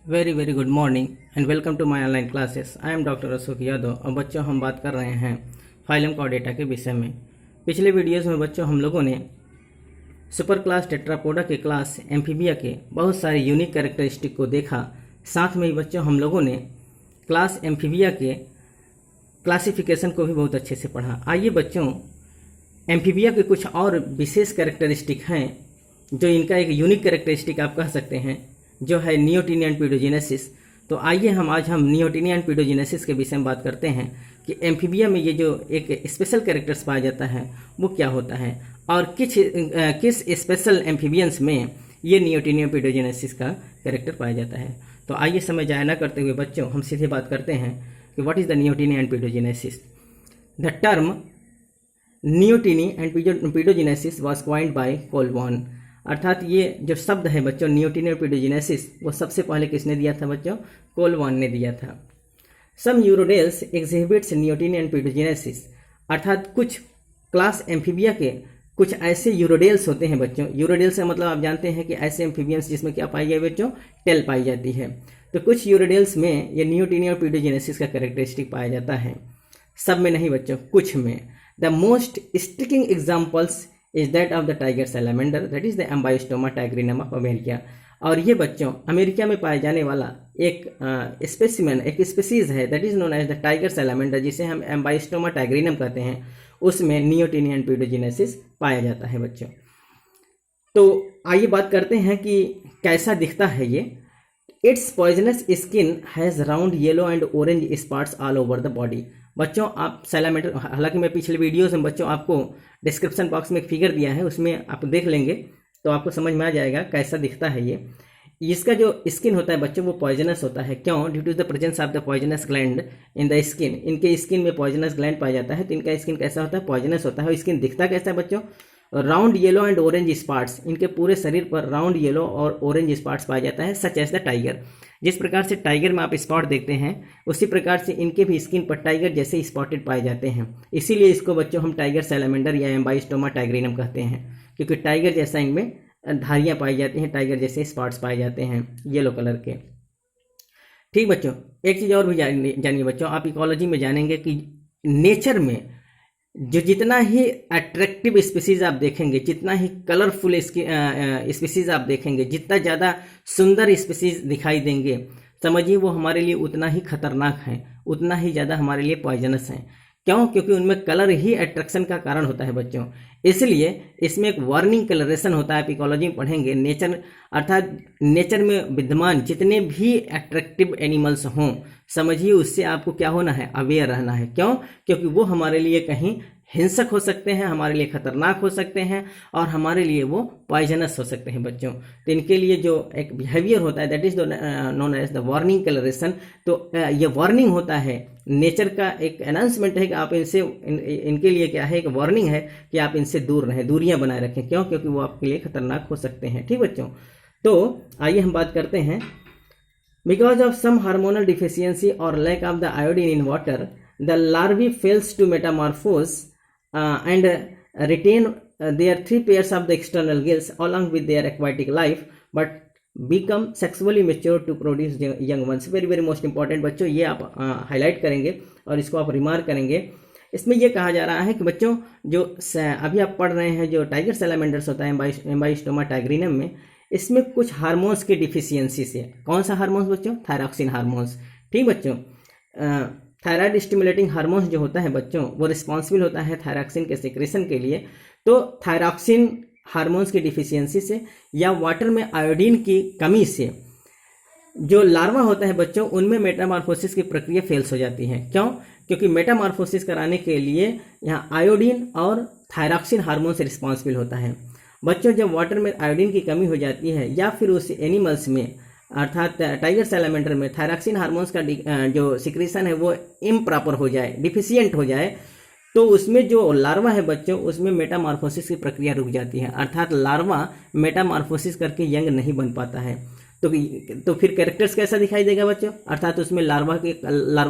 Very good morning and welcome to my online classes. I am doctor Ashok Yadav. और बच्चों, हम बात कर रहे हैं फाइलम कॉर्डेटा के विषय में। पिछले वीडियोस में बच्चों हम लोगों ने सुपर क्लास टेट्रापोडा के क्लास एम्फीबिया के बहुत सारे यूनिक कैरेक्टरिस्टिक को देखा। साथ में ही बच्चों हम लोगों ने क्लास एम्फीबिया के क्लासिफिकेशन को भी बहुत अच्छे से पढ़ा। आइए बच्चों, एम्फीबिया के कुछ और विशेष कैरेक्टरिस्टिक हैं जो इनका एक यूनिक कैरेक्टरिस्टिक आप कह सकते हैं, जो है नियोटीनिया एंड पीडोजेनेसिस। तो आइए आज हम नियोटीनिया एंड पीडोजेनेसिस के विषय में बात करते हैं कि एम्फीबिया में ये जो एक स्पेशल कैरेक्टर्स पाया जाता है वो क्या होता है और किस स्पेशल एम्फीबियंस में ये नियोटीनिया पीडोजेनेसिस का कैरेक्टर पाया जाता है। तो आइए समय जाया न करते हुए बच्चों हम सीधे बात करते हैं कि what is the neoteny and paedogenesis. The term neoteny and paedogenesis was coined by Kollmann. अर्थात ये जो शब्द है बच्चों नियोटीनी और पीडोजेनेसिस, वो सबसे पहले किसने दिया था बच्चों? कोलबॉर्न ने दिया था। सम यूरोडेल्स एग्जिबिट्स नियोटीनी एंड पीडोजेनेसिस। अर्थात कुछ क्लास एम्फीबिया के कुछ ऐसे यूरोडेल्स होते हैं बच्चों। यूरोडेल्स का मतलब आप जानते हैं कि ऐसे एम्फीबियंस जिसमें क्या पाई जाए बच्चों? टेल पाई जाती है। तो कुछ यूरोडेल्स में ये नियोटीनी और पीडोजेनेसिस का कैरेक्टरिस्टिक पाया जाता है, सब में नहीं बच्चों, कुछ में। The most sticking examples is that of the tiger salamander, that is the Ambystoma tigrinum of America. और ये बच्चों अमेरिका में पाए जाने वाला एक स्पेसिमेन, एक स्पीसीज है, that is known as the tiger salamander, जिसे हम एम्बाइस्टोमा टाइग्रिनम कहते हैं। उसमें नियोटीनी एंड पीडोजेनेसिस पाया जाता है बच्चों। तो आइए बात करते हैं कि कैसा दिखता है ये। It's poisonous skin has round yellow and orange spots all over the body. बच्चों आप सैलामेंडर, हालांकि मैं पिछले वीडियोस में बच्चों आपको डिस्क्रिप्शन बॉक्स में एक फिगर दिया है, उसमें आप देख लेंगे तो आपको समझ में आ जाएगा कैसा दिखता है ये। इसका जो स्किन होता है बच्चों वो पॉइजनस होता है। क्यों? Due to the presence of the poisonous gland in the skin. इनके स्किन में पॉइजनस ग्लैंड पाया जाता है, तो इनका स्किन कैसा होता है? पॉइजनस होता है। और स्किन दिखता कैसा है बच्चों? Round yellow and orange spots. इनके पूरे शरीर पर राउंड येलो और ऑरेंज स्पॉट्स पाया जाता है, सच एज द टाइगर। जिस प्रकार से टाइगर में आप स्पॉट देखते हैं उसी प्रकार से इनके भी स्किन पर टाइगर जैसे स्पॉटेड पाए जाते हैं। इसीलिए इसको बच्चों हम टाइगर सैलामेंडर या एम्बाइस्टोमा टाइग्रिनम कहते हैं, क्योंकि टाइगर जैसा इनमें धारियां पाई जाती हैं, टाइगर जैसे स्पॉट्स पाए जाते हैं येलो कलर के। ठीक बच्चों, एक चीज़ और भी जानिए बच्चों, आप इकोलॉजी में जानेंगे कि नेचर में जो जितना ही अट्रैक्टिव स्पीसीज आप देखेंगे, जितना ही कलरफुल स्पीसीज आप देखेंगे, जितना ज़्यादा सुंदर स्पीसीज दिखाई देंगे, समझिए वो हमारे लिए उतना ही खतरनाक है, उतना ही ज़्यादा हमारे लिए पॉइजनस है। क्यों? क्योंकि उनमें कलर ही अट्रैक्शन का कारण होता है बच्चों। इसलिए इसमें एक वार्निंग कलरेशन होता है। आप इकोलॉजी में पढ़ेंगे नेचर, अर्थात नेचर में विद्यमान जितने भी अट्रैक्टिव एनिमल्स हों, समझिए उससे आपको क्या होना है? अवेयर रहना है। क्यों? क्योंकि वो हमारे लिए कहीं हिंसक हो सकते हैं, हमारे लिए खतरनाक हो सकते हैं और हमारे लिए वो पॉइजनस हो सकते हैं बच्चों। तो इनके लिए जो एक बिहेवियर होता है that is known as the warning coloration. तो ये वार्निंग होता है, नेचर का एक अनाउंसमेंट है कि आप इनसे इनके लिए क्या है? एक वार्निंग है कि आप इनसे दूर रहें, दूरियां बनाए रखें। क्यों? क्योंकि वो आपके लिए खतरनाक हो सकते हैं। ठीक बच्चों, तो आइए हम बात करते हैं। Because of some hormonal deficiency और lack of the iodine in water, the larvae fails to metamorphose and retain their 3 pairs of the external gills along with their aquatic life, but become sexually mature to produce young ones. very most important बच्चों, ये आप highlight करेंगे और इसको आप remark करेंगे। इसमें ये कहा जा रहा है कि बच्चों जो अभी आप पढ़ रहे हैं जो टाइगर सैलामेंडर्स होता है एम्बाइस्टोमा टाइग्रिनम में, इसमें कुछ हार्मोन्स की डिफिशियंसी से। कौन सा हार्मोन्स बच्चों? Thyroxine hormones. ठीक बच्चों, थायराइड स्टिमुलेटिंग हार्मोन्स जो होता है बच्चों वो रिस्पॉन्सिबल होता है थायरॉक्सिन के सिक्रेशन के लिए। तो थायरॉक्सिन हार्मोन्स की डिफिशियंसी से या वाटर में आयोडीन की कमी से जो लार्वा होता है बच्चों उनमें मेटामॉर्फोसिस की प्रक्रिया फेल्स हो जाती है। क्यों? क्योंकि मेटामॉर्फोसिस कराने के लिए यहाँ आयोडीन और थायरॉक्सिन हार्मोन से रिस्पॉन्सिबल होता है बच्चों। जब वाटर में आयोडीन की कमी हो जाती है या फिर उस एनिमल्स में अर्थात टाइगर सैलामेंडर में थायरॉक्सिन हार्मोन्स का जो सिक्रेशन है वो इम्प्रॉपर हो जाए, डिफिशियंट हो जाए, तो उसमें जो लार्वा है बच्चों उसमें मेटामॉर्फोसिस की प्रक्रिया रुक जाती है। अर्थात लार्वा मेटामॉर्फोसिस करके यंग नहीं बन पाता है। तो फिर कैरेक्टर्स कैसा दिखाई देगा बच्चों? अर्थात उसमें लार्वा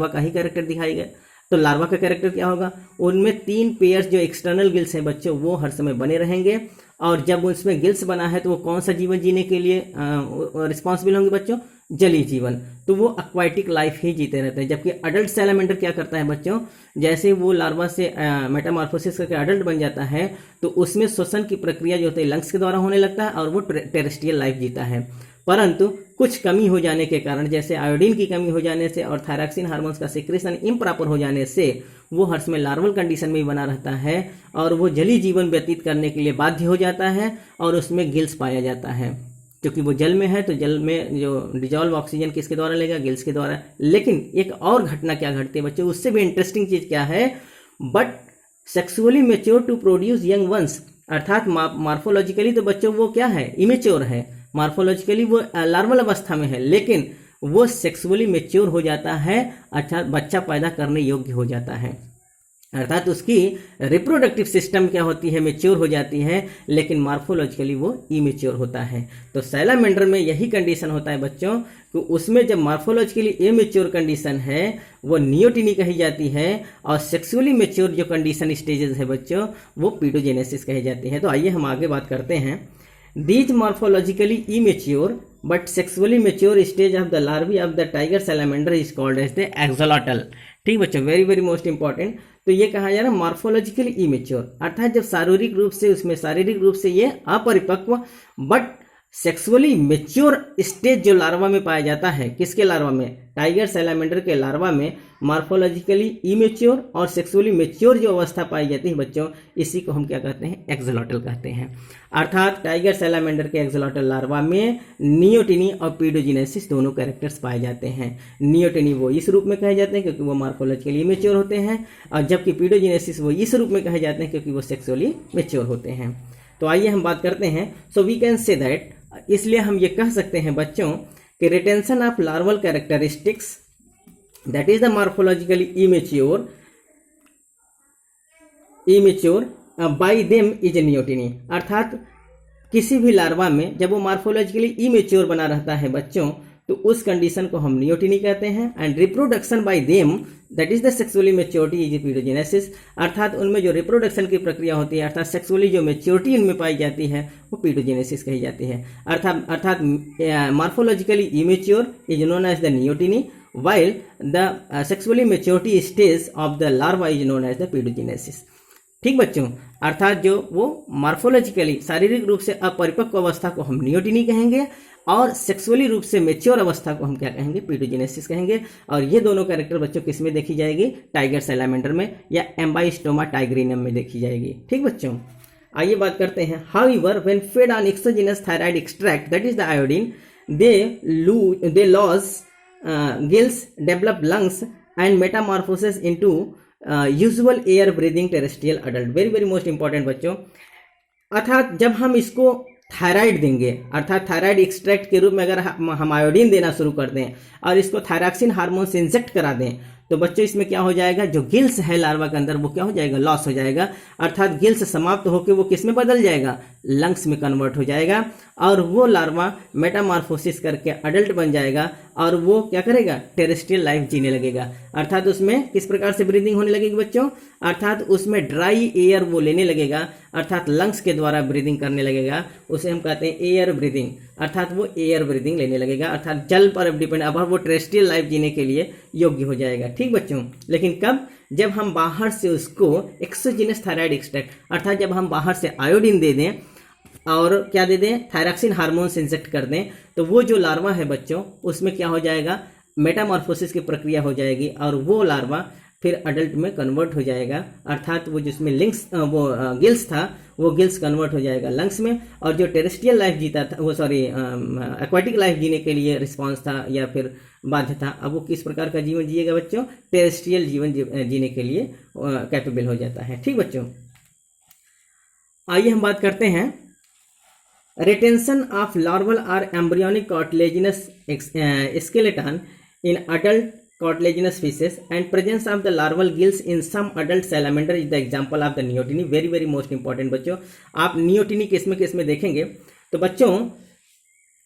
का ही कैरेक्टर दिखाएगा। तो लार्वा का कैरेक्टर क्या होगा? उनमें 3 पेयर्स जो एक्सटर्नल गिल्स हैं बच्चों वो हर समय बने रहेंगे और जब उसमें गिल्स बना है तो वो कौन सा जीवन जीने के लिए रिस्पॉन्सिबल होंगे बच्चों, जलीय जीवन, तो वो एक्वाटिक लाइफ ही जीते रहते हैं। जबकि अडल्ट सैलामेंडर क्या करता है बच्चों, जैसे वो लार्वा से मेटामॉर्फोसिस करके अडल्ट बन जाता है तो उसमें श्वसन की प्रक्रिया जो होती है लंग्स के द्वारा होने लगता है और वो टेरेस्ट्रियल लाइफ जीता है। परंतु कुछ कमी हो जाने के कारण, जैसे आयोडीन की कमी हो जाने से और थायरॉक्सिन हार्मोन्स का सिक्रेशन इम्प्रॉपर हो जाने से वो हर्ष में लार्वल कंडीशन में ही बना रहता है और वो जलीय जीवन व्यतीत करने के लिए बाध्य हो जाता है और उसमें गिल्स पाया जाता है। क्योंकि वो जल में है तो जल में जो डिजॉल्व ऑक्सीजन किसके द्वारा लेगा, गिल्स के द्वारा। लेकिन एक और घटना क्या घटती है बच्चों, उससे भी इंटरेस्टिंग चीज क्या है, but sexually mature to produce young ones, अर्थात मार्फोलॉजिकली तो बच्चों वो क्या है, इमेच्योर है, मार्फोलॉजिकली वो लार्वल अवस्था में है, लेकिन वो सेक्सुअली मेच्योर हो जाता है, अर्थात बच्चा पैदा करने योग्य हो जाता है। अर्थात उसकी रिप्रोडक्टिव सिस्टम क्या होती है, मेच्योर हो जाती है, लेकिन मार्फोलॉजिकली वो इमेच्योर होता है। तो सैलामेंडर में यही कंडीशन होता है बच्चों कि उसमें जब मार्फोलॉजिकली इमेच्योर कंडीशन है वो नियोटिनी कही जाती है और सेक्सुअली मेच्योर जो कंडीशन स्टेजेस है बच्चों वो पीडोजेनेसिस कही जाती है। तो आइए हम आगे बात करते हैं। These morphologically immature but sexually mature stage of the larvae of the tiger salamander is called as the axolotl। ठीक बच्चों, वेरी वेरी मोस्ट इंपॉर्टेंट। तो ये कहा जा रहा है मॉर्फोलॉजिकली इमेच्योर, अर्थात जब शारीरिक रूप से ये अपरिपक्व बट सेक्सुअली मेच्योर स्टेज जो लार्वा में पाया जाता है, किसके लार्वा में, टाइगर सैलामेंडर के लार्वा में मॉर्फोलॉजिकली इमेच्योर और सेक्सुअली मेच्योर जो अवस्था पाई जाती है बच्चों, इसी को हम क्या कहते हैं, एक्सोलॉटल कहते हैं। अर्थात टाइगर सैलामेंडर के एक्सोलॉटल लार्वा में नियोटिनी और पीडोजेनेसिस दोनों कैरेक्टर्स पाए जाते हैं। नियोटिनी वो इस रूप में कहे जाते हैं क्योंकि वो मॉर्फोलॉजिकली इमेच्योर होते हैं, और जबकि पीडोजेनेसिस वो इस रूप में कहे जाते हैं क्योंकि वो सेक्सुअली मेच्योर होते हैं। तो आइए हम बात करते हैं। So we can say that, इसलिए हम ये कह सकते हैं बच्चों कि retention of larval characteristics that is the morphologically immature by them is neoteny. अर्थात किसी भी लार्वा में जब वो मॉर्फोलॉजिकली इमेच्योर बना रहता है बच्चों तो उस कंडीशन को हम नियोटिनी कहते हैं। And reproduction by them that is the sexually maturity is paedogenesis. अर्थात उनमें जो रिप्रोडक्शन की प्रक्रिया होती है, अर्थात सेक्सुअली जो मेच्योरिटी उनमें पाई जाती है वो पीडोजेनेसिस कही जाती है। अर्थात morphologically immature is known as the neoteny while the sexually maturity stage of the larva is known as the pseudogenesis। ठीक बच्चों, अर्थात जो वो मॉर्फोलॉजिकली शारीरिक रूप से अपरिपक्व अवस्था को हम नियोटिनी कहेंगे और सेक्सुअली रूप से मेच्योर अवस्था को हम क्या कहेंगे, पीडोजेनेसिस कहेंगे। और ये दोनों कैरेक्टर बच्चों किस में देखी जाएगी, टाइगर सैलामेंडर में या एम्बाइस्टोमा टाइग्रिनम में देखी जाएगी। ठीक बच्चों, आइए बात करते हैं। However when fade on exogenous thyroid extract that is the iodine they loss gills, develop lungs and metamorphosis into usual air breathing terrestrial adult। Very very most important बच्चों, अर्थात जब हम इसको थायराइड देंगे, अर्थात थायराइड एक्सट्रैक्ट के रूप में अगर हम आयोडीन देना शुरू कर दें और इसको थायरॉक्सिन हार्मोन से इंजेक्ट करा दें तो बच्चों इसमें क्या हो जाएगा, जो गिल्स है लार्वा के अंदर वो क्या हो जाएगा, लॉस हो जाएगा। अर्थात गिल्स समाप्त होकर वो किस में बदल जाएगा, लंग्स में कन्वर्ट हो जाएगा और वो लार्वा मेटामॉर्फोसिस करके अडल्ट बन जाएगा और वो क्या करेगा, टेरेस्ट्रियल लाइफ जीने लगेगा। अर्थात उसमें किस प्रकार से ब्रीदिंग होने लगेगी बच्चों, अर्थात उसमें ड्राई एयर वो लेने लगेगा, अर्थात लंग्स के द्वारा ब्रीदिंग करने लगेगा। उसे हम कहते हैं एयर ब्रीदिंग, अर्थात वो एयर ब्रीदिंग लेने लगेगा, अर्थात जल पर डिपेंड, अब वो टेरेस्ट्रियल लाइफ जीने के लिए योग्य हो जाएगा। ठीक बच्चों, लेकिन कब, जब हम बाहर से उसको एक्सोजीनस थायराइड एक्सट्रैक्ट, अर्थात जब हम बाहर से आयोडीन दे दें और क्या दे दें, थायरॉक्सिन हार्मोन से इंजेक्ट कर दें, तो वो जो लार्वा है बच्चों उसमें क्या हो जाएगा, मेटामॉर्फोसिस की प्रक्रिया हो जाएगी और वो लार्वा फिर अडल्ट में कन्वर्ट हो जाएगा। अर्थात वो जिसमें गिल्स था वो गिल्स कन्वर्ट हो जाएगा लंग्स में, और जो टेरेस्ट्रियल लाइफ जीता था वो एक्वाटिक लाइफ जीने के लिए रिस्पॉन्स था या फिर बाध्य था, अब वो किस प्रकार का जीवन जिएगा बच्चों, टेरेस्ट्रियल जीवन जीने के लिए कैपेबल हो जाता है। ठीक बच्चों, आइए हम बात करते हैं retention of larval or embryonic cartilaginous skeleton in adult cartilaginous species and presence of the larval gills in some adult salamander is the example of the neoteny। very most important बच्चों, आप नियोटिनी किस में देखेंगे तो बच्चों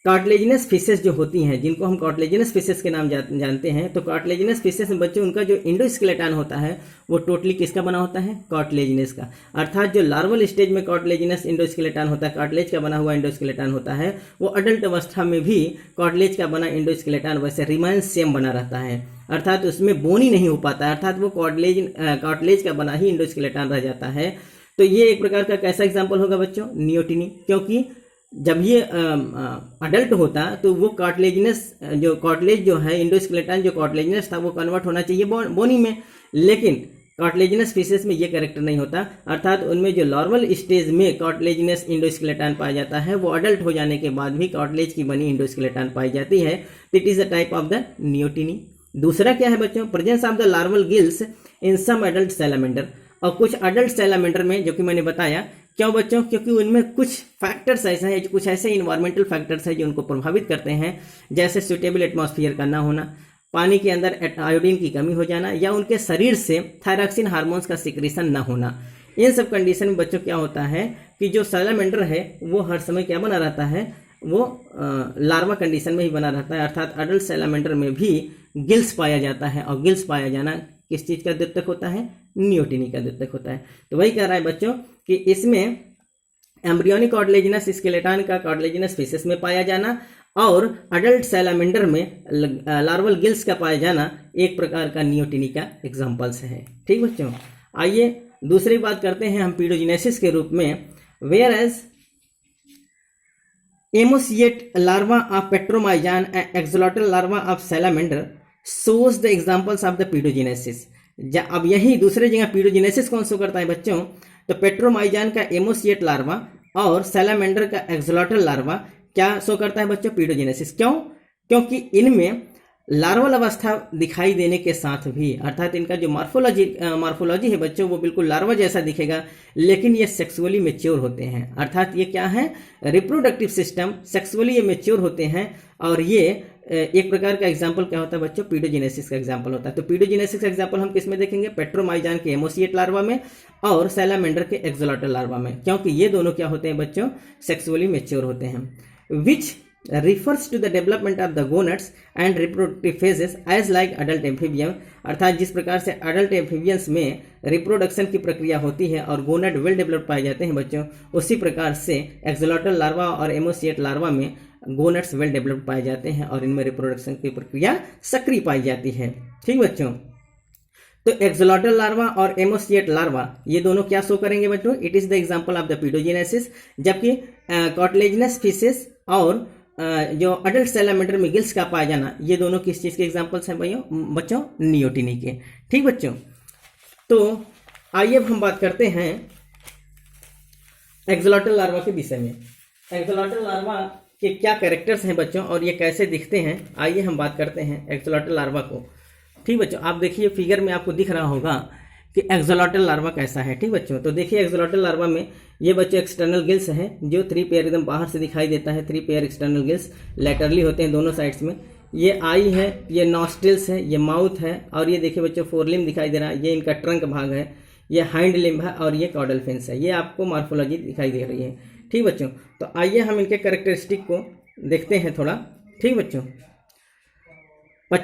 कार्टिलेजिनस फिशेस जो होती हैं, जिनको हम कार्टिलेजिनस फिशेस के नाम जानते हैं, तो कार्टिलेजिनस फिशेस में बच्चों उनका जो इंडोस्केलेटन होता है वो टोटली किसका बना होता है? कार्टिलेजिनस का। अर्थात जो लार्वल स्टेज में कार्टिलेजिनस इंडोस्केलेटन होता है, कार्टिलेज का बना हुआ इंडोस्केलेटन होता है, वो अडल्ट अवस्था में भी कार्टिलेज का बना इंडोस्केलेटन वैसे रिमेन सेम बना रहता है, अर्थात उसमें बोनी नहीं हो पाता, अर्थात वो कार्टिलेज का बना ही इंडोस्केलेटन रह जाता है। तो ये एक प्रकार का कैसा एग्जाम्पल होगा बच्चों? नियोटिनी, क्योंकि जब ये अडल्ट होता तो वो कार्टिलेजिनस जो कार्टिलेज जो है इंडोस्केलेटन जो कार्टिलेजिनस था वो कन्वर्ट होना चाहिए बोनी में, लेकिन कार्टिलेजिनस फिशेस में ये कैरेक्टर नहीं होता, अर्थात उनमें जो लार्वल स्टेज में कार्टिलेजिनस इंडोस्केलेटन पाया जाता है वो अडल्ट हो जाने के बाद भी कार्टिलेज की बनी इंडोस्केलेटन पाई जाती है। It is the type of the neoteny. दूसरा क्या है बच्चों? Presence of the larval gills in some adult salamander, और कुछ एडल्ट सैलामेंडर में, जो कि मैंने बताया, क्यों बच्चों? क्योंकि उनमें कुछ फैक्टर्स ऐसे हैं, कुछ ऐसे इन्वायरमेंटल फैक्टर्स हैं जो उनको प्रभावित करते हैं, जैसे सुटेबल एटमॉस्फेयर का ना होना, पानी के अंदर आयोडीन की कमी हो जाना, या उनके शरीर से थायरॉक्सिन हार्मोन्स का सिक्रीशन ना होना। इन सब कंडीशन में बच्चों क्या होता है कि जो सैलामेंडर है वो हर समय क्या बना रहता है? वो लार्वा कंडीशन में ही बना रहता है, अर्थात अडल्ट सैलामेंडर में भी गिल्स पाया जाता है, और गिल्स पाया जाना किस चीज़ का द्योतक होता है? नियोटिनी का द्योतक होता है। तो वही कह रहा है बच्चों कि इसमें एम्ब्रियोनिक कार्टिलेजिनस स्केलेटन का कार्टिलेजिनस फिशेस में पाया जाना और अडल्ट सैलामेंडर में लार्वल गिल्स का पाया जाना एक प्रकार का नियोटिनी का एग्जाम्पल्स है। ठीक बच्चों, आइए दूसरी बात करते हैं हम पीडोजिनेसिस के रूप में। Whereas ammocoete larva of Petromyzon and axolotl larva of salamander shows the examples of the paedogenesis. अब यही दूसरे जगह पीडोजिनेसिस कौन शो करता है बच्चों? तो पेट्रोमाइजान का एमोसिएट लार्वा और सैलामेंडर का एक्सोलॉटल लार्वा क्या शो करता है बच्चों? पीडोजिनेसिस। क्यों? क्योंकि इनमें लार्वल अवस्था दिखाई देने के साथ भी, अर्थात इनका जो मार्फोलॉजी है बच्चों वो बिल्कुल लार्वा जैसा दिखेगा, लेकिन ये सेक्सुअली मेच्योर होते हैं, अर्थात ये क्या है? रिप्रोडक्टिव सिस्टम सेक्सुअली ये मेच्योर होते हैं, और ये एक प्रकार का एग्जाम्पल क्या होता है बच्चों? पीडोजिनेसिस का एग्जाम्पल होता है। तो पीडोजिनेसिस का एग्जाम्पल हम किस में देखेंगे? पेट्रोमाइजान के एमोसिएट लार्वा में और सैलामेंडर के एक्सोलॉटल लार्वा में, क्योंकि ये दोनों क्या होते हैं बच्चों? सेक्सुअली मेच्योर होते हैं। विच refers to the development of the gonads and reproductive phases as like adult amphibian, अर्थात जिस प्रकार से adult amphibians में रिप्रोडक्शन की प्रक्रिया होती है और गोनड वेल डेवलप पाए जाते हैं बच्चों, उसी प्रकार से एक्सोलॉटल लार्वा और एमोसिएट लार्वा में गोनड्स वेल डेवलप पाए जाते हैं और इनमें रिप्रोडक्शन की प्रक्रिया सक्रिय पाई जाती है। ठीक बच्चों, तो एक्सोलॉटल लार्वा और एमोसिएट लार्वा ये दोनों क्या शो करेंगे बच्चों? It is the example of the paedogenesis, जबकि कार्टिलेजिनस फिशेस और जो अडल्ट सैलामेंडर में गिल्स का पाया जाना ये दोनों किस चीज़ के एग्जांपल्स हैं बच्चों? नियोटिनी के। ठीक बच्चों, तो आइए अब हम बात करते हैं एक्सोलॉटल लार्वा के विषय में। एक्सोलॉटल लार्वा के क्या कैरेक्टर्स हैं बच्चों और ये कैसे दिखते हैं, आइए हम बात करते हैं एक्सोलॉटल लार्वा को। ठीक बच्चों, आप देखिए फिगर में आपको दिख रहा होगा कि एक्सोलॉटल लार्वा कैसा है। ठीक बच्चों, तो देखिए एक्सोलॉटल लार्वा में ये बच्चों एक्सटर्नल गिल्स हैं जो 3 पेयर एकदम बाहर से दिखाई देता है। 3 पेयर एक्सटर्नल गिल्स लेटरली होते हैं दोनों साइड्स में। ये आई है, ये नॉस्ट्रिल्स है, ये माउथ है, और ये देखिए बच्चों फोरलिम दिखाई दे रहा है, ये इनका ट्रंक भाग है, ये हाइंड लिम्ब है, और ये कॉडल फिन्स है। ये आपको मार्फोलॉजी दिखाई दे रही है। ठीक बच्चों, तो आइए हम इनके कैरेक्टरिस्टिक को देखते हैं थोड़ा। ठीक बच्चों,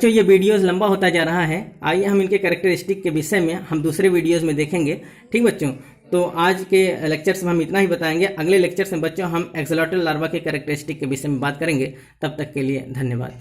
ये वीडियोस लंबा होता जा रहा है, आइए हम इनके कैरेक्टरिस्टिक के विषय में हम दूसरे वीडियोस में देखेंगे। ठीक बच्चों, तो आज के लेक्चर्स में हम इतना ही बताएंगे। अगले लेक्चर्स में बच्चों हम एक्सोलॉटल लार्वा के कैरेक्टरिस्टिक के विषय में बात करेंगे। तब तक के लिए धन्यवाद।